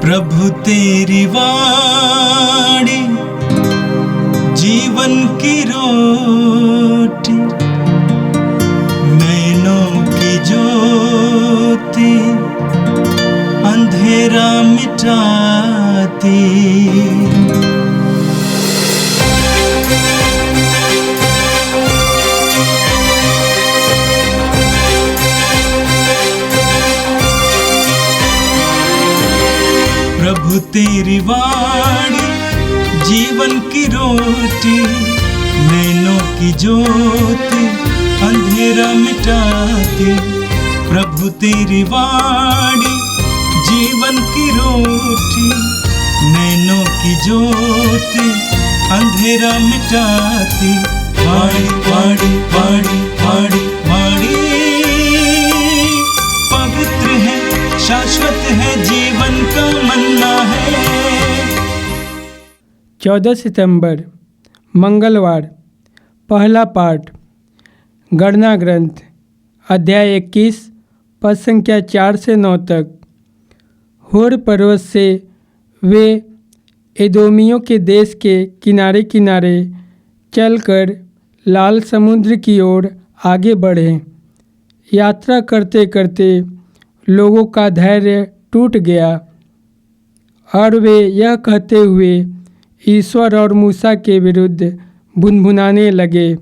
प्रभु तेरी वाणी जीवन की रोटी, नैनों की ज्योति अंधेरा मिटाती। प्रभु तेरी वाणी जीवन की रोटी, नैनों की ज्योति अंधेरा मिटाती। प्रभु तेरी वाणी जीवन की रोटी, नैनों की ज्योति अंधेरा मिटाती। वाणी वाणी वाणी वाणी वाणी पवित्र है, शाश्वत है, जीवन का मन्ना है। 14 सितंबर मंगलवार। पहला पाठ गणना ग्रंथ अध्याय 21 पद संख्या 4 से 9 तक। होर पर्वत से वे एदोमियों के देश के किनारे किनारे चलकर लाल समुद्र की ओर आगे बढ़े। यात्रा करते करते लोगों का धैर्य टूट गया और वे यह कहते हुए ईश्वर और मूसा के विरुद्ध भुनभुनाने लगे,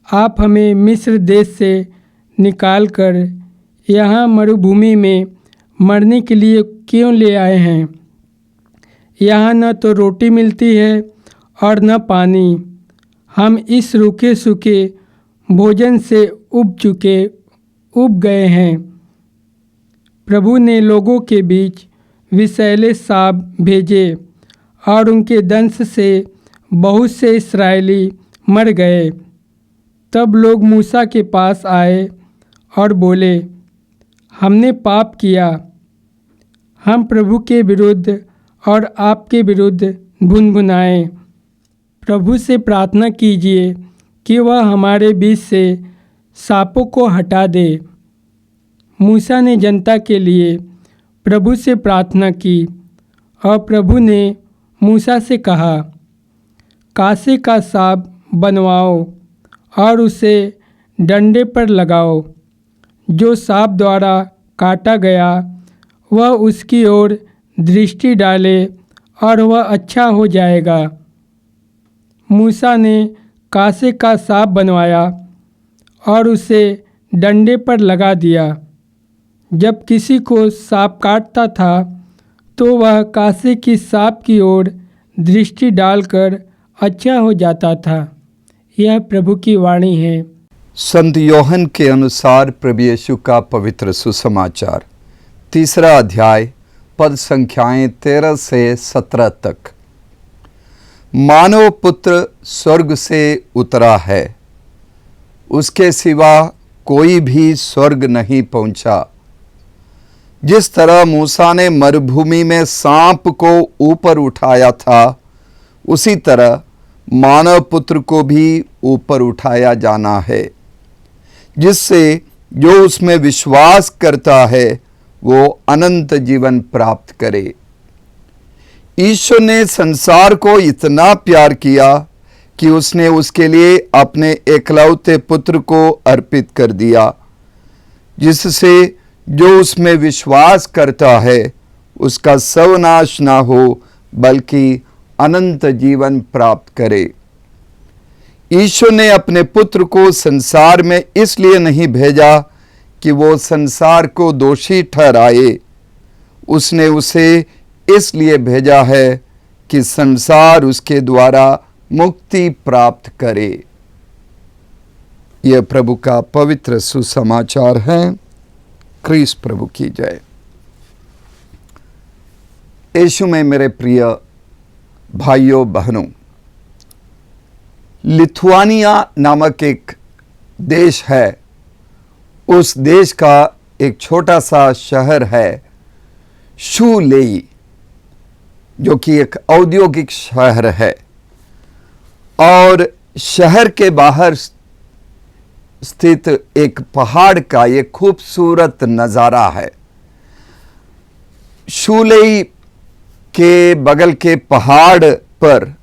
आप हमें मिस्र देश से निकालकर यहाँ मरुभूमि में मरने के लिए क्यों ले आए हैं? यहाँ न तो रोटी मिलती है और न पानी। हम इस रूखे सूखे भोजन से उब गए हैं। प्रभु ने लोगों के बीच विषैले सांप भेजे और उनके दंश से बहुत से इस्राएली मर गए। तब लोग मूसा के पास आए और बोले, हमने पाप किया, हम प्रभु के विरुद्ध और आपके विरुद्ध भुनभुनाएं। प्रभु से प्रार्थना कीजिए कि वह हमारे बीच से सांपों को हटा दे। मूसा ने जनता के लिए प्रभु से प्रार्थना की और प्रभु ने मूसा से कहा, कासे का सांप बनवाओ और उसे डंडे पर लगाओ। जो सांप द्वारा काटा गया वह उसकी ओर दृष्टि डाले और वह अच्छा हो जाएगा। मूसा ने कासे का सांप बनवाया और उसे डंडे पर लगा दिया। जब किसी को सांप काटता था तो वह कासे की सांप की ओर दृष्टि डालकर अच्छा हो जाता था। यह प्रभु की वाणी है। संत योहन के अनुसार प्रभु यीशु का पवित्र सुसमाचार, 3 अध्याय पद संख्याएं 13 से 17 तक। मानव पुत्र स्वर्ग से उतरा है, उसके सिवा कोई भी स्वर्ग नहीं पहुंचा। जिस तरह मूसा ने मरुभूमि में सांप को ऊपर उठाया था, उसी तरह मानव पुत्र को भी ऊपर उठाया जाना है, जिससे जो उसमें विश्वास करता है वो अनंत जीवन प्राप्त करे। ईश्वर ने संसार को इतना प्यार किया कि उसने उसके लिए अपने एकलौते पुत्र को अर्पित कर दिया, जिससे जो उसमें विश्वास करता है उसका सर्वनाश ना हो बल्कि अनंत जीवन प्राप्त करे। ईश्वर ने अपने पुत्र को संसार में इसलिए नहीं भेजा कि वो संसार को दोषी ठहराए, उसने उसे इसलिए भेजा है कि संसार उसके द्वारा मुक्ति प्राप्त करे। यह प्रभु का पवित्र सुसमाचार है। क्रिस्त प्रभु की जय। यीशु में मेरे प्रिय भाइयों बहनों, लिथुआनिया नामक एक देश है। उस देश का एक छोटा सा शहर है शूलेई, जो कि एक औद्योगिक शहर है और शहर के बाहर स्थित एक पहाड़ का ये खूबसूरत नज़ारा है। शूलेई के बगल के पहाड़ पर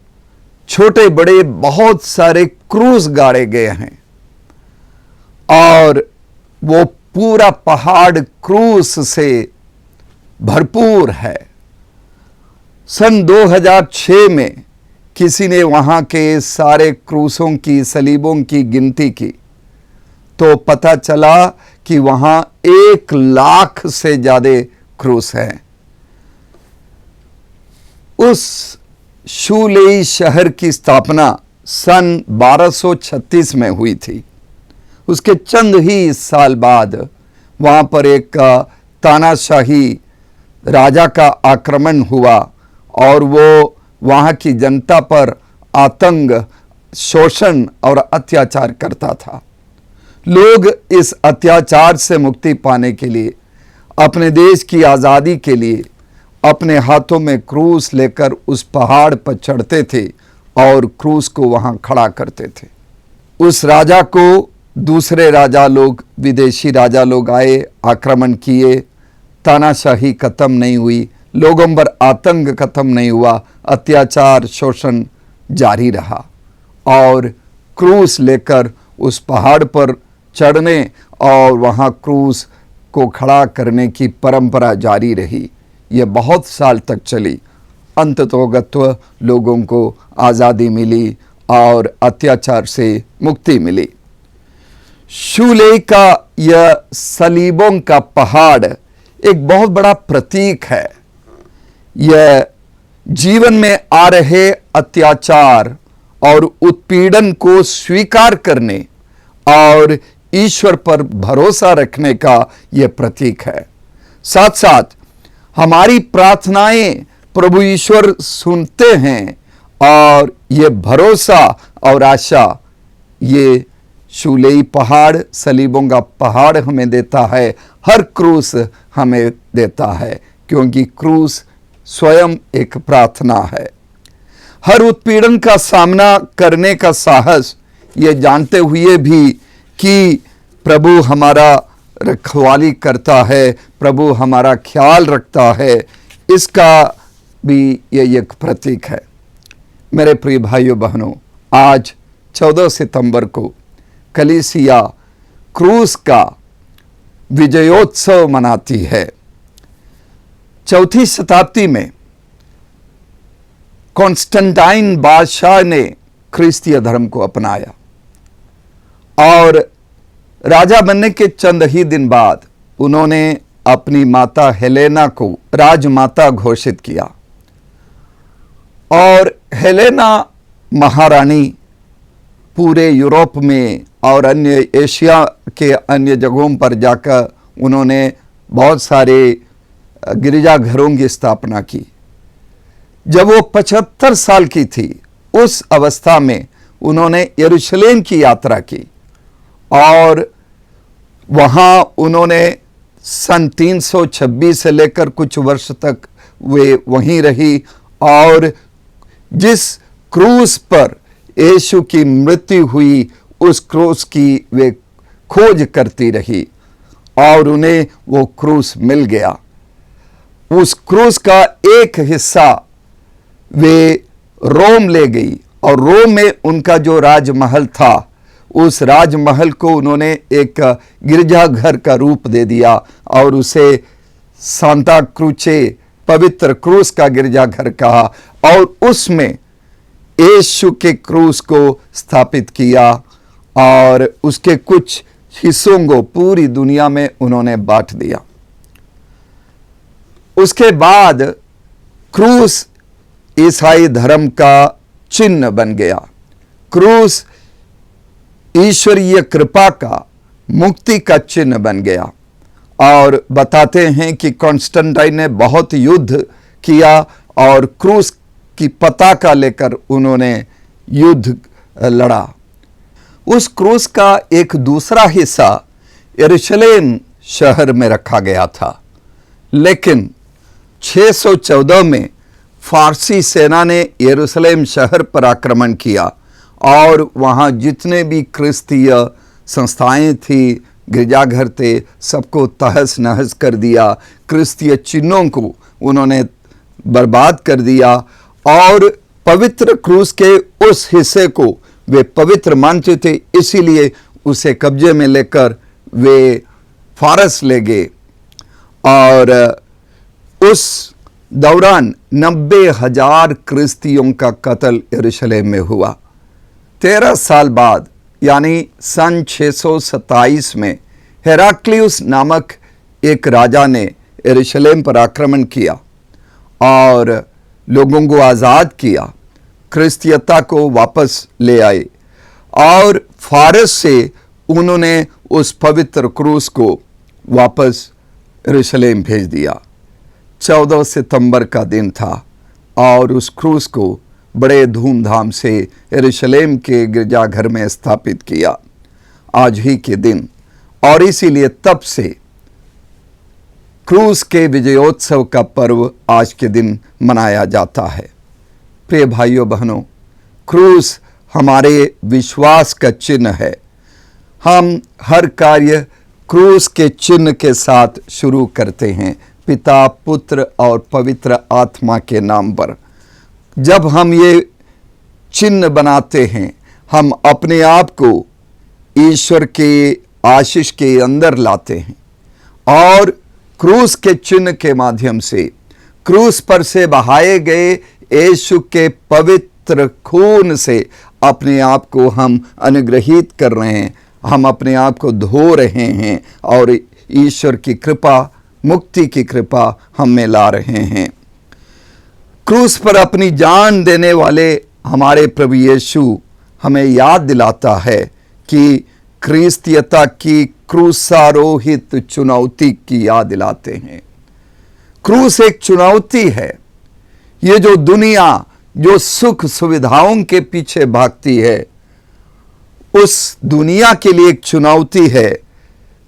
छोटे बड़े बहुत सारे क्रूस गाड़े गए हैं और वो पूरा पहाड़ क्रूस से भरपूर है। सन 2006 में किसी ने वहां के सारे क्रूसों की, सलीबों की गिनती की तो पता चला कि वहां 1 लाख से ज्यादा क्रूस हैं। उस शूलेई शहर की स्थापना सन 1236 में हुई थी। उसके चंद ही साल बाद वहां पर एक तानाशाही राजा का आक्रमण हुआ और वो वहां की जनता पर आतंक, शोषण और अत्याचार करता था। लोग इस अत्याचार से मुक्ति पाने के लिए, अपने देश की आज़ादी के लिए अपने हाथों में क्रूस लेकर उस पहाड़ पर चढ़ते थे और क्रूस को वहां खड़ा करते थे। उस राजा को दूसरे राजा लोग, विदेशी राजा लोग आए, आक्रमण किए, तानाशाही खत्म नहीं हुई, लोगों पर आतंक खत्म नहीं हुआ, अत्याचार, शोषण जारी रहा और क्रूस लेकर उस पहाड़ पर चढ़ने और वहां क्रूस को खड़ा करने की परंपरा जारी रही। यह बहुत साल तक चली। अंततोगत्व लोगों को आज़ादी मिली और अत्याचार से मुक्ति मिली। शूलेई का यह सलीबों का पहाड़ एक बहुत बड़ा प्रतीक है। यह जीवन में आ रहे अत्याचार और उत्पीड़न को स्वीकार करने और ईश्वर पर भरोसा रखने का यह प्रतीक है। साथ साथ हमारी प्रार्थनाएं प्रभु ईश्वर सुनते हैं और ये भरोसा और आशा ये शूलेई पहाड़, सलीबों का पहाड़ हमें देता है। हर क्रूस हमें देता है क्योंकि क्रूस स्वयं एक प्रार्थना है। हर उत्पीड़न का सामना करने का साहस, ये जानते हुए भी कि प्रभु हमारा रखवाली करता है, प्रभु हमारा ख्याल रखता है, इसका भी ये एक प्रतीक है। मेरे प्रिय भाइयों बहनों, आज 14 सितंबर को कलीसिया क्रूस का विजयोत्सव मनाती है। 4वीं शताब्दी में कॉन्स्टेंटाइन बादशाह ने ख्रिस्तीय धर्म को अपनाया और राजा बनने के चंद ही दिन बाद उन्होंने अपनी माता हेलेना को राजमाता घोषित किया और हेलेना महारानी पूरे यूरोप में और अन्य एशिया के अन्य जगहों पर जाकर उन्होंने बहुत सारे गिरजाघरों की स्थापना की। जब वो 75 साल की थी, उस अवस्था में उन्होंने यरूशलेम की यात्रा की और वहाँ उन्होंने सन 326 से लेकर कुछ वर्ष तक वे वहीं रही और जिस क्रूस पर यीशु की मृत्यु हुई, उस क्रूस की वे खोज करती रही और उन्हें वो क्रूस मिल गया। उस क्रूस का एक हिस्सा वे रोम ले गई और रोम में उनका जो राजमहल था, उस राजमहल को उन्होंने एक गिरजाघर का रूप दे दिया और उसे सांता क्रूचे, पवित्र क्रूस का गिरजाघर कहा और उसमें यीशु के क्रूस को स्थापित किया और उसके कुछ हिस्सों को पूरी दुनिया में उन्होंने बांट दिया। उसके बाद क्रूस ईसाई धर्म का चिन्ह बन गया। क्रूस ईश्वरीय कृपा का, मुक्ति का चिन्ह बन गया और बताते हैं कि कॉन्स्टेंटाइन ने बहुत युद्ध किया और क्रूस की पताका लेकर उन्होंने युद्ध लड़ा। उस क्रूस का एक दूसरा हिस्सा यरूशलेम शहर में रखा गया था, लेकिन 614 में फारसी सेना ने यरूशलेम शहर पर आक्रमण किया और वहाँ जितने भी क्रिस्तीय संस्थाएं थी, गिरजाघर थे, सबको तहस नहस कर दिया। क्रिस्तीय चिन्हों को उन्होंने बर्बाद कर दिया और पवित्र क्रूस के उस हिस्से को वे पवित्र मानते थे, इसीलिए उसे कब्जे में लेकर वे फारस ले गए और उस दौरान 90,000 क्रिस्तियों का कत्ल यरूशलेम में हुआ। 13 साल बाद यानी सन 627 में हेराक्लियुस नामक एक राजा ने यरूशलेम पर आक्रमण किया और लोगों को आज़ाद किया, क्रिस्तीयता को वापस ले आए और फारस से उन्होंने उस पवित्र क्रूस को वापस यरूशलेम भेज दिया। 14 सितंबर का दिन था और उस क्रूस को बड़े धूमधाम से यरूशलेम के गिरजाघर में स्थापित किया आज ही के दिन, और इसीलिए तब से क्रूस के विजयोत्सव का पर्व आज के दिन मनाया जाता है। प्रिय भाइयों बहनों, क्रूस हमारे विश्वास का चिन्ह है। हम हर कार्य क्रूस के चिन्ह के साथ शुरू करते हैं, पिता, पुत्र और पवित्र आत्मा के नाम पर। जब हम ये चिन्ह बनाते हैं, हम अपने आप को ईश्वर के आशीष के अंदर लाते हैं और क्रूस के चिन्ह के माध्यम से, क्रूस पर से बहाए गए यीशु के पवित्र खून से अपने आप को हम अनुग्रहित कर रहे हैं, हम अपने आप को धो रहे हैं और ईश्वर की कृपा, मुक्ति की कृपा हम में ला रहे हैं। क्रूस पर अपनी जान देने वाले हमारे प्रभु यीशु हमें याद दिलाता है कि क्रिस्तीयता की क्रूसारोहित चुनौती की याद दिलाते हैं। क्रूस एक चुनौती है। ये जो दुनिया जो सुख सुविधाओं के पीछे भागती है, उस दुनिया के लिए एक चुनौती है।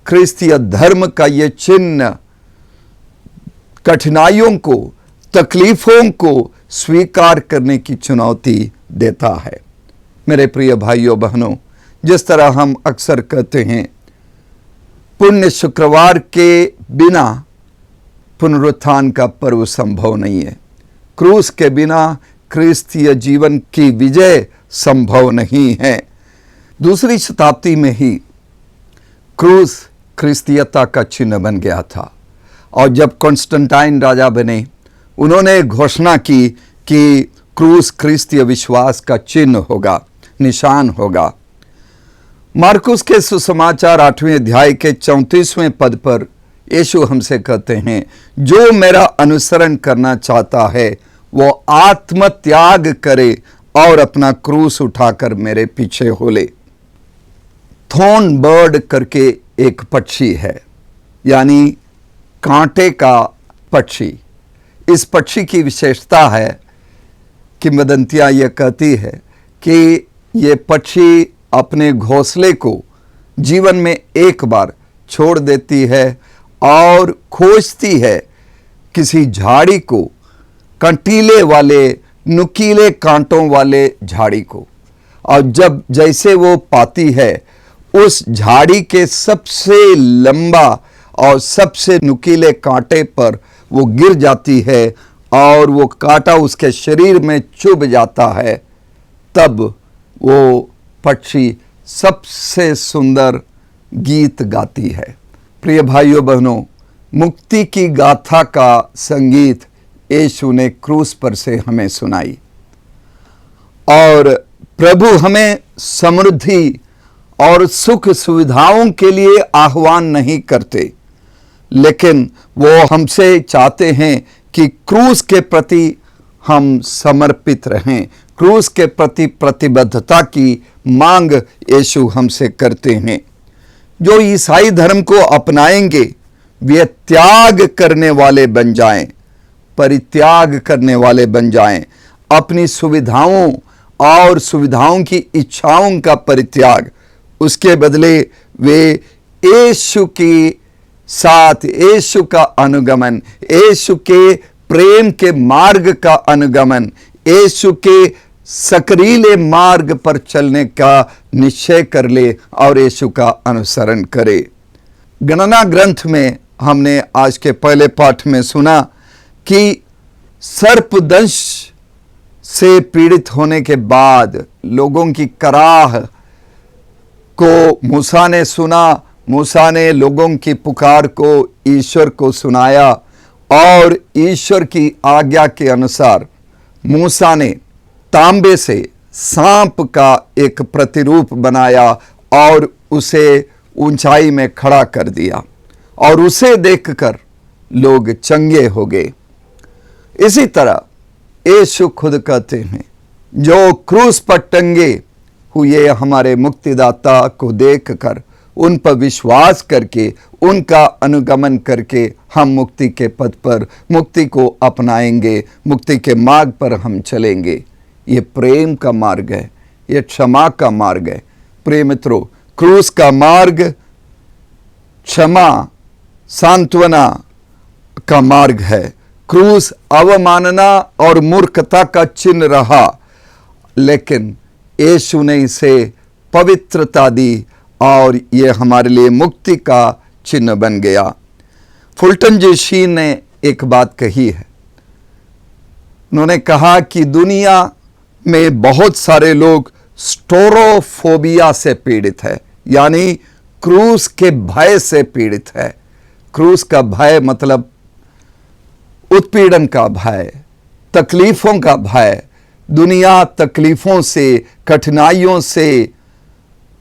क्रिस्तीय धर्म का ये चिन्ह कठिनाइयों को, तकलीफों को स्वीकार करने की चुनौती देता है। मेरे प्रिय भाइयों बहनों, जिस तरह हम अक्सर कहते हैं, पुण्य शुक्रवार के बिना पुनरुत्थान का पर्व संभव नहीं है। क्रूस के बिना क्रिस्तीय जीवन की विजय संभव नहीं है। दूसरी शताब्दी में ही क्रूस क्रिस्तीयता का चिन्ह बन गया था और जब कॉन्स्टेंटाइन राजा बने, उन्होंने घोषणा की कि क्रूस क्रिस्तीय विश्वास का चिन्ह होगा, निशान होगा। मार्कुस के सुसमाचार 8वें अध्याय के 34वें पद पर यीशु हमसे कहते हैं, जो मेरा अनुसरण करना चाहता है वो आत्मत्याग करे और अपना क्रूस उठाकर मेरे पीछे हो ले। थॉर्न बर्ड करके एक पक्षी है, यानी कांटे का पक्षी। इस पक्षी की विशेषता है, किंवदंतियां यह कहती है कि ये पक्षी अपने घोंसले को जीवन में एक बार छोड़ देती है और खोजती है किसी झाड़ी को, कंटीले वाले, नुकीले कांटों वाले झाड़ी को, और जब जैसे वो पाती है, उस झाड़ी के सबसे लंबा और सबसे नुकीले कांटे पर वो गिर जाती है और वो कांटा उसके शरीर में चुभ जाता है। तब वो पक्षी सबसे सुंदर गीत गाती है। प्रिय भाइयों बहनों, मुक्ति की गाथा का संगीत यीशु ने क्रूस पर से हमें सुनाई और प्रभु हमें समृद्धि और सुख सुविधाओं के लिए आह्वान नहीं करते, लेकिन वो हमसे चाहते हैं कि क्रूस के प्रति हम समर्पित रहें। क्रूस के प्रति प्रतिबद्धता की मांग यीशु हमसे करते हैं। जो ईसाई धर्म को अपनाएंगे वे त्याग करने वाले बन जाएं, परित्याग करने वाले बन जाएं, अपनी सुविधाओं और सुविधाओं की इच्छाओं का परित्याग। उसके बदले वे यीशु की साथ, यीशु का अनुगमन, यीशु के प्रेम के मार्ग का अनुगमन, यीशु के सकरीले मार्ग पर चलने का निश्चय कर ले और यीशु का अनुसरण करे। गणना ग्रंथ में हमने आज के पहले पाठ में सुना कि सर्पदंश से पीड़ित होने के बाद लोगों की कराह को मूसा ने सुना। मूसा ने लोगों की पुकार को ईश्वर को सुनाया और ईश्वर की आज्ञा के अनुसार मूसा ने तांबे से सांप का एक प्रतिरूप बनाया और उसे ऊंचाई में खड़ा कर दिया और उसे देखकर लोग चंगे हो गए। इसी तरह यीशु खुद कहते हैं, जो क्रूस पर टंगे हुए हमारे मुक्तिदाता को देखकर उन पर विश्वास करके उनका अनुगमन करके हम मुक्ति के पथ पर मुक्ति को अपनाएंगे, मुक्ति के मार्ग पर हम चलेंगे। ये प्रेम का मार्ग है, ये क्षमा का मार्ग है। प्रिय मित्रों, क्रूस का मार्ग क्षमा सांत्वना का मार्ग है। क्रूस अवमानना और मूर्खता का चिन्ह रहा, लेकिन यीशु ने इसे पवित्रता दी और ये हमारे लिए मुक्ति का चिन्ह बन गया। फुल्टन जी ने एक बात कही है। उन्होंने कहा कि दुनिया में बहुत सारे लोग स्टोरोफोबिया से पीड़ित है, यानी क्रूस के भय से पीड़ित है। क्रूस का भय मतलब उत्पीड़न का भय, तकलीफों का भय। दुनिया तकलीफों से, कठिनाइयों से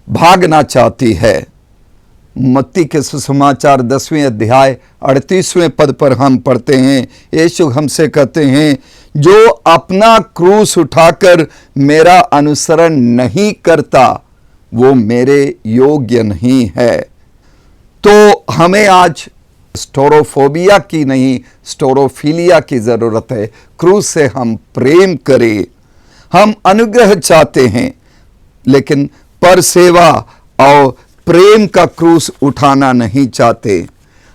भागना चाहती है। मत्ती के सुसमाचार 10वें अध्याय 38वें पद पर हम पढ़ते हैं, यीशु हमसे कहते हैं, जो अपना क्रूस उठाकर मेरा अनुसरण नहीं करता वो मेरे योग्य नहीं है। तो हमें आज स्टोरोफोबिया की नहीं, स्टोरोफिलिया की जरूरत है। क्रूस से हम प्रेम करें। हम अनुग्रह चाहते हैं, लेकिन पर सेवा और प्रेम का क्रूस उठाना नहीं चाहते।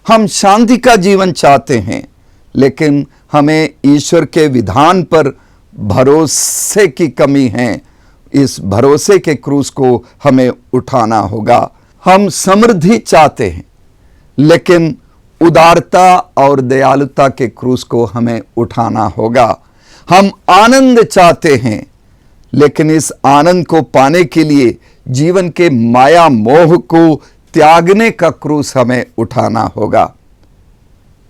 हम शांति का जीवन चाहते हैं, लेकिन हमें ईश्वर के विधान पर भरोसे की कमी है। इस भरोसे के क्रूस को हमें उठाना होगा। हम समृद्धि चाहते हैं, लेकिन उदारता और दयालुता के क्रूस को हमें उठाना होगा। हम आनंद चाहते हैं, लेकिन इस आनंद को पाने के लिए जीवन के माया मोह को त्यागने का क्रूस हमें उठाना होगा।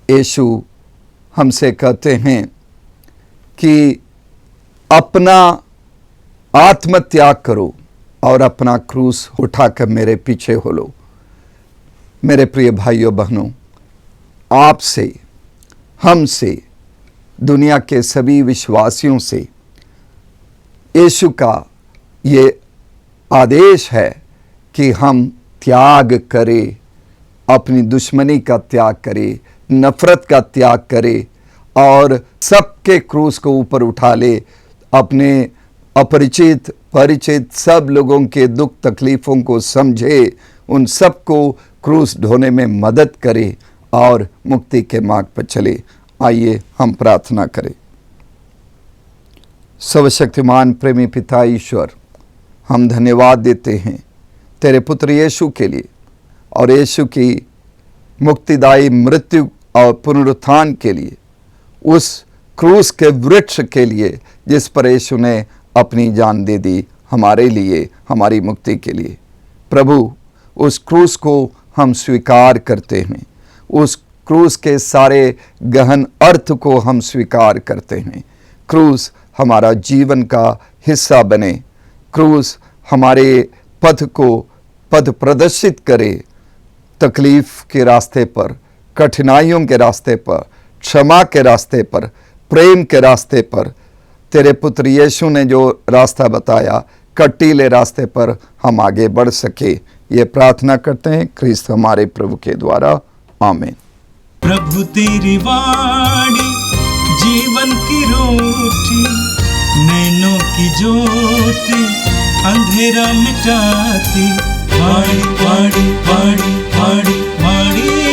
यीशु हमसे कहते हैं कि अपना आत्मत्याग करो और अपना क्रूस उठाकर मेरे पीछे हो लो। मेरे प्रिय भाइयों बहनों, आपसे, हमसे, दुनिया के सभी विश्वासियों से यीशु का ये आदेश है कि हम त्याग करें, अपनी दुश्मनी का त्याग करें, नफरत का त्याग करें और सबके क्रूस को ऊपर उठा ले। अपने अपरिचित परिचित सब लोगों के दुख तकलीफ़ों को समझे, उन सबको क्रूस ढोने में मदद करे और मुक्ति के मार्ग पर चले। आइए हम प्रार्थना करें। सर्वशक्तिमान प्रेमी पिता ईश्वर, हम धन्यवाद देते हैं तेरे पुत्र यीशु के लिए और यीशु की मुक्तिदायी मृत्यु और पुनरुत्थान के लिए, उस क्रूस के वृक्ष के लिए जिस पर यीशु ने अपनी जान दे दी हमारे लिए, हमारी मुक्ति के लिए। प्रभु, उस क्रूस को हम स्वीकार करते हैं, उस क्रूस के सारे गहन अर्थ को हम स्वीकार करते हैं। क्रूस हमारा जीवन का हिस्सा बने, क्रूस हमारे पथ को पथ प्रदर्शित करे। तकलीफ के रास्ते पर, कठिनाइयों के रास्ते पर, क्षमा के रास्ते पर, प्रेम के रास्ते पर, तेरे पुत्र यीशु ने जो रास्ता बताया, कटीले रास्ते पर हम आगे बढ़ सके, ये प्रार्थना करते हैं ख्रीस्त हमारे प्रभु के द्वारा। आमीन। प्रभु तेरी वाणी जीवन की रोटी, नैनों की ज्योति अंधेरा मिटाती। वाणी वाणी वाणी वाणी वाणी